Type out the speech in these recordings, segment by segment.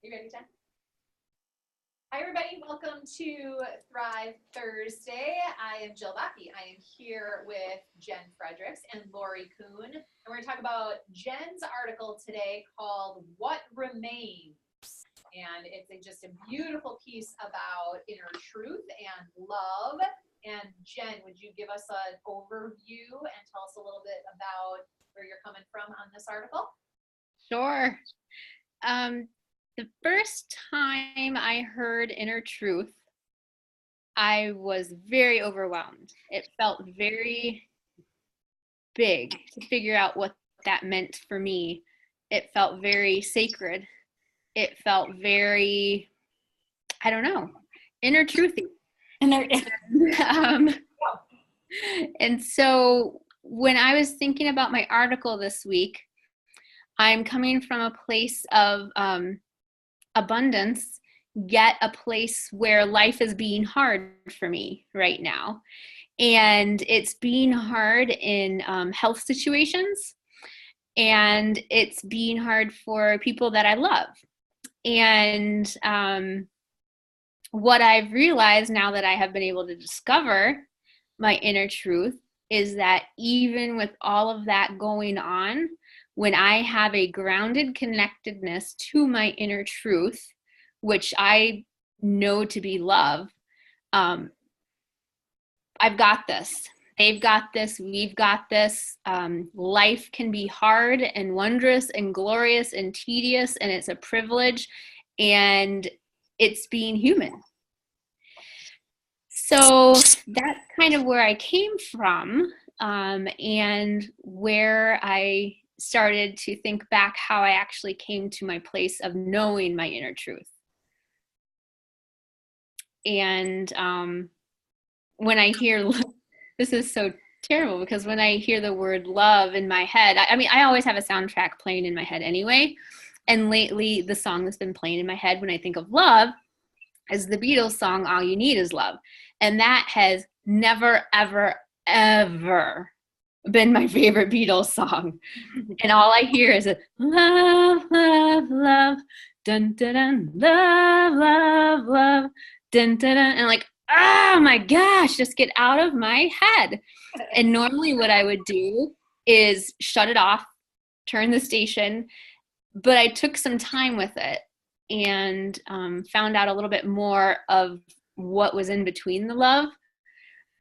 You ready, Jen? Hi, everybody. Welcome to Thrive Thursday. I am Jill Bakke. I am here with Jen Fredericks and Lori Kuhn. And we're going to talk about Jen's article today called What Remains. And it's just a beautiful piece about inner truth and love. And Jen, would you give us an overview and tell us a little bit about where you're coming from on this article? Sure. The first time I heard inner truth, I was very overwhelmed. It felt very big to figure out what that meant for me. It felt very sacred. It felt very, I don't know, inner truthy. And so when I was thinking about my article this week, I'm coming from a place of abundance, yet a place where life is being hard for me right now. And it's being hard in health situations, and it's being hard for people that I love. And what I've realized now that I have been able to discover my inner truth is that even with all of that going on, when I have a grounded connectedness to my inner truth, which I know to be love, I've got this. They've got this. We've got this. Life can be hard and wondrous and glorious and tedious, and it's a privilege, and it's being human. So that's kind of where I came from, and where I started to think back how I actually came to my place of knowing my inner truth. And when I hear, this is so terrible, because when I hear the word love in my head, I mean, I always have a soundtrack playing in my head anyway. And lately, the song that's been playing in my head when I think of love is the Beatles song, All You Need Is Love. And that has never, ever, ever been my favorite Beatles song. And all I hear is a love, love, love, dun, dun, dun, love, love, love, dun, dun, dun. And like, oh my gosh, just get out of my head. And normally what I would do is shut it off, turn the station. But I took some time with it and found out a little bit more of what was in between the love.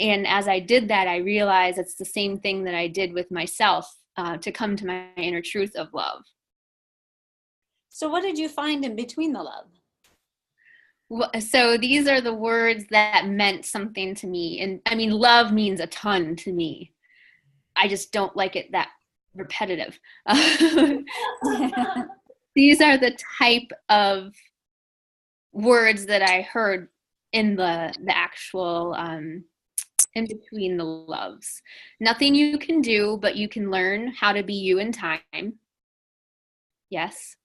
And as I did that, I realized it's the same thing that I did with myself to come to my inner truth of love. So what did you find in between the love? So these are the words that meant something to me. And I mean, love means a ton to me. I just don't like it that repetitive. These are the type of words that I heard in the actual in between the loves. Nothing you can do, but you can learn how to be you in time. Yes,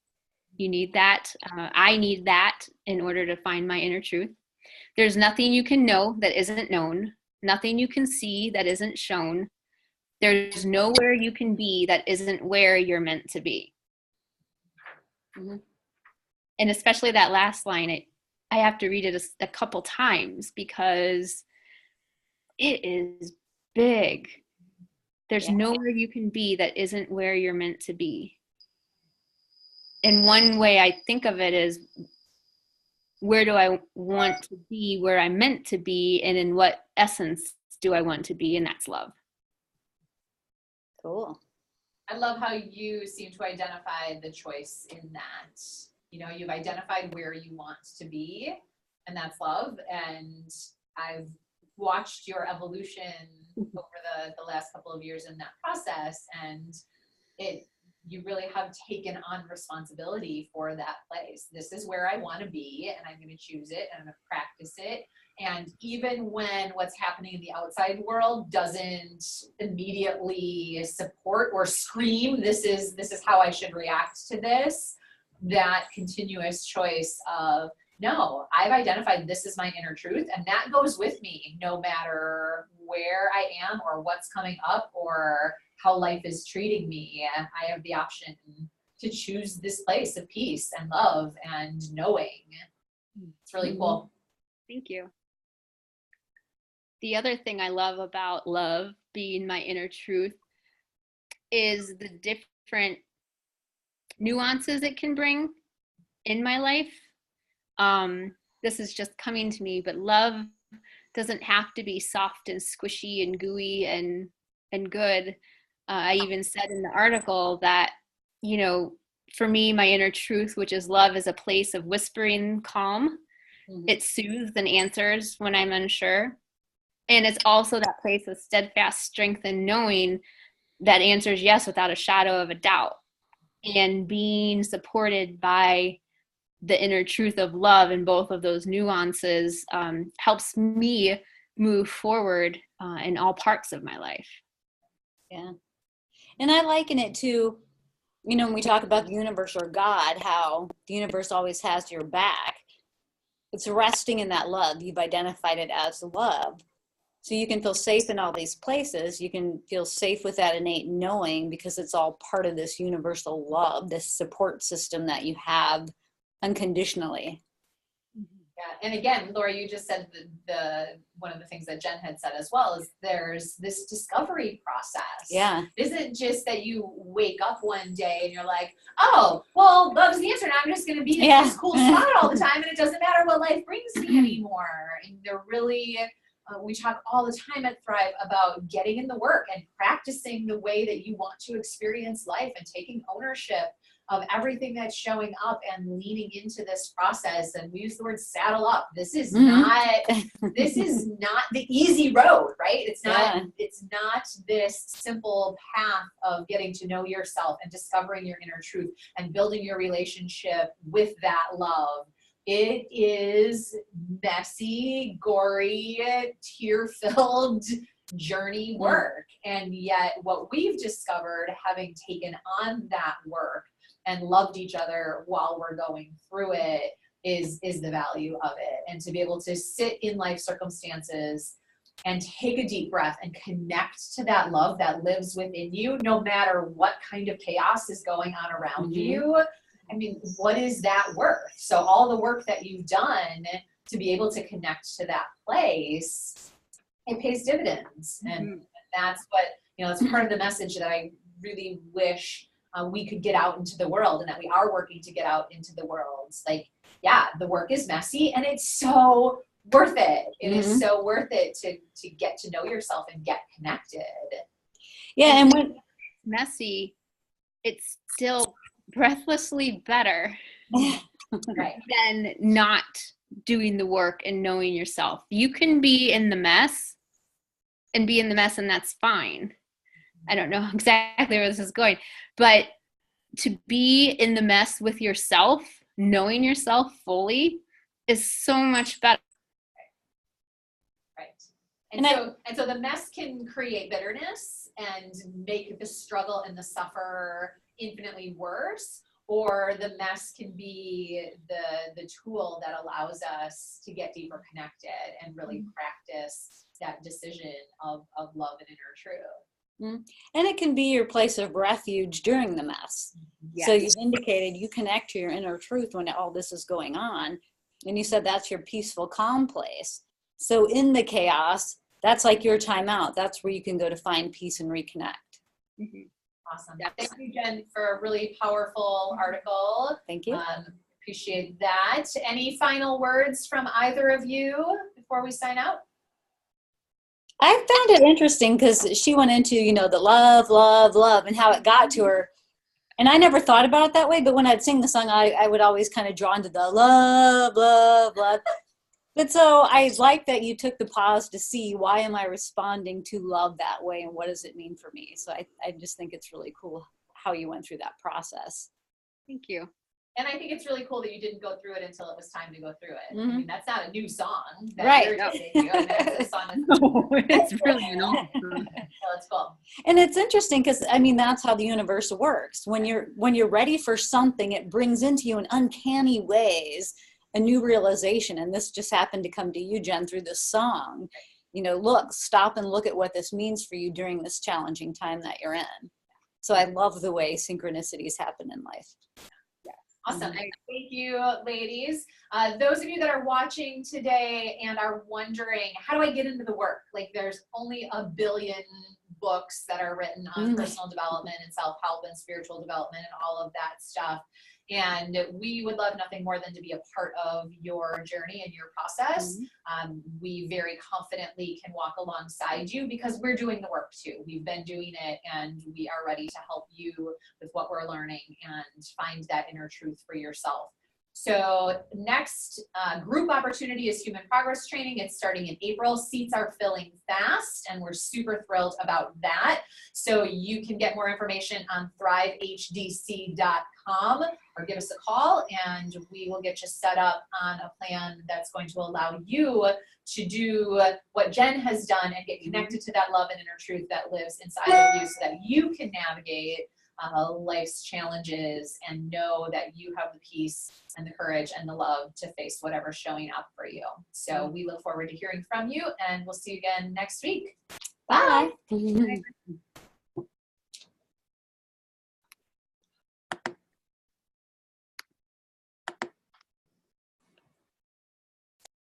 you need that. I need that in order to find my inner truth. There's nothing you can know that isn't known. Nothing you can see that isn't shown. There's nowhere you can be that isn't where you're meant to be. Mm-hmm. And especially that last line, I have to read it a couple times because it is big. There's nowhere you can be that isn't where you're meant to be. And one way I think of it is, where do I want to be where I'm meant to be, and in what essence do I want to be? And that's love. Cool. I love how you seem to identify the choice in that. You know, you've identified where you want to be, and that's love. And I've watched your evolution over the last couple of years in that process, and you really have taken on responsibility for that place. This is where I want to be, and I'm going to choose it, and I'm going to practice it. And even when what's happening in the outside world doesn't immediately support or scream, this is how I should react to this, that continuous choice of, no, I've identified this is my inner truth, and that goes with me no matter where I am or what's coming up or how life is treating me. I have the option to choose this place of peace and love and knowing. It's really cool. Thank you. The other thing I love about love being my inner truth is the different nuances it can bring in my life. This is just coming to me, but love doesn't have to be soft and squishy and gooey and good. I even said in the article that, you know, for me, my inner truth, which is love, is a place of whispering calm. It soothes and answers when I'm unsure. And it's also that place of steadfast strength and knowing that answers yes without a shadow of a doubt. And being supported by the inner truth of love in both of those nuances helps me move forward in all parts of my life. Yeah. And I liken it to, you know, when we talk about the universe or God, how the universe always has your back. It's resting in that love. You've identified it as love. So you can feel safe in all these places. You can feel safe with that innate knowing because it's all part of this universal love, this support system that you have unconditionally. Yeah, and again, Laura, you just said the one of the things that Jen had said as well is there's this discovery process. Yeah. It isn't just that you wake up one day and you're like, oh, well, love's the answer, and I'm just going to be in this cool spot all the time, and it doesn't matter what life brings me anymore. And they're really, we talk all the time at Thrive about getting in the work and practicing the way that you want to experience life and taking ownership of everything that's showing up and leaning into this process. And we use the word saddle up. This is not the easy road, right? It's not this simple path of getting to know yourself and discovering your inner truth and building your relationship with that love. It is messy, gory, tear-filled journey work. And yet what we've discovered, having taken on that work and loved each other while we're going through it, is the value of it. And to be able to sit in life circumstances and take a deep breath and connect to that love that lives within you, no matter what kind of chaos is going on around you. I mean, what is that worth? So all the work that you've done to be able to connect to that place, it pays dividends. And that's what, you know, that's part of the message that I really wish we could get out into the world, and that we are working to get out into the world. It's like, yeah, the work is messy and it's so worth it. It is so worth it to get to know yourself and get connected. Yeah, and when messy, it's still breathlessly better right. than not doing the work and knowing yourself. You can be in the mess and that's fine. I don't know exactly where this is going, but to be in the mess with yourself, knowing yourself fully, is so much better. Right. And so the mess can create bitterness and make the struggle and the suffer infinitely worse, or the mess can be the tool that allows us to get deeper connected and really practice that decision of love and inner truth. And it can be your place of refuge during the mess. Yes. So you've indicated you connect to your inner truth when all this is going on. And you said that's your peaceful, calm place. So in the chaos, that's like your timeout. That's where you can go to find peace and reconnect. Awesome. Thank you, Jen, for a really powerful article. Thank you. Appreciate that. Any final words from either of you before we sign out? I found it interesting because she went into, you know, the love, love, love, and how it got to her. And I never thought about it that way, but when I'd sing the song, I would always kind of draw into the love, love, love. But so I like that you took the pause to see, why am I responding to love that way and what does it mean for me? So I just think it's really cool how you went through that process. Thank you. And I think it's really cool that you didn't go through it until it was time to go through it. I mean, that's not a new song. Right. No. You. I mean, that's a song it's really an so it's cool. And it's interesting because, I mean, that's how the universe works. When you're ready for something, it brings into you in uncanny ways a new realization. And this just happened to come to you, Jen, through this song. You know, look, stop and look at what this means for you during this challenging time that you're in. So I love the way synchronicities happen in life. Awesome. Thank you, ladies. Those of you that are watching today and are wondering, how do I get into the work? Like, there's only a billion books that are written on personal development and self-help and spiritual development and all of that stuff. And we would love nothing more than to be a part of your journey and your process. We very confidently can walk alongside you because we're doing the work too. We've been doing it and we are ready to help you with what we're learning and find that inner truth for yourself. So next group opportunity is Human Progress Training. It's starting in April. Seats are filling fast and we're super thrilled about that. So you can get more information on thrivehdc.com or give us a call and we will get you set up on a plan that's going to allow you to do what Jen has done and get connected to that love and inner truth that lives inside of you so that you can navigate life's challenges and know that you have the peace and the courage and the love to face whatever's showing up for you. So we look forward to hearing from you and we'll see you again next week. Bye. Bye.